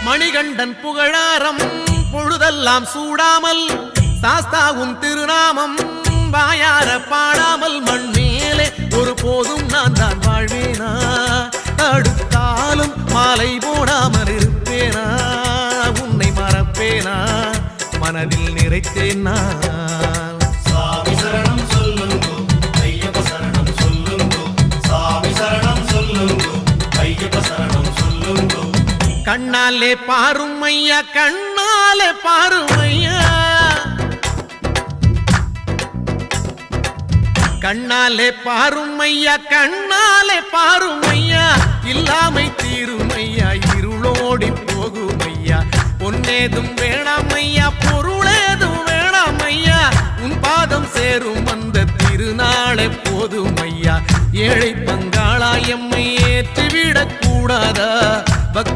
மணிகண்டன் புகழாரம் பொழுதெல்லாம் சூடாமல் சாஸ்தாவும் திருநாமம் வாயார பாடாமல் மண் மேலே ஒரு போதும் நான் தான் வாழ்வேனா தடுத்தாலும் மாலை போடாமல் இருப்பேனா உன்னை மறப்பேனா மனதில் நிறைத்தேன் நான் சாமி சரணம் சொல்லுங்கோ ஐயப்ப சரணம் சொல்லுங்கோ சாமி சரணம் சொல்லுங்கோ ஐயப்ப சரணம் சொல்லுங்கோ கண்ணாலே பாரும் ஐயா கண்ணாலே பாரும் ஐயா கண்ணாலே பாரும் ஐயா கண்ணாலே பாரும் ஐயா இல்லாமை தீரும் ஐயா இருளோடி போகும் ஐயா பொன்னேதும் வேணாம் ஐயா பொருளேதும் வேணாம் ஐயா உன் பாதம் சேரும் அந்த திருநாளை போதும் ஐயா ஏழை பங்காளா எம்மை ஏற்றிவிடக் கூடாதா பக்த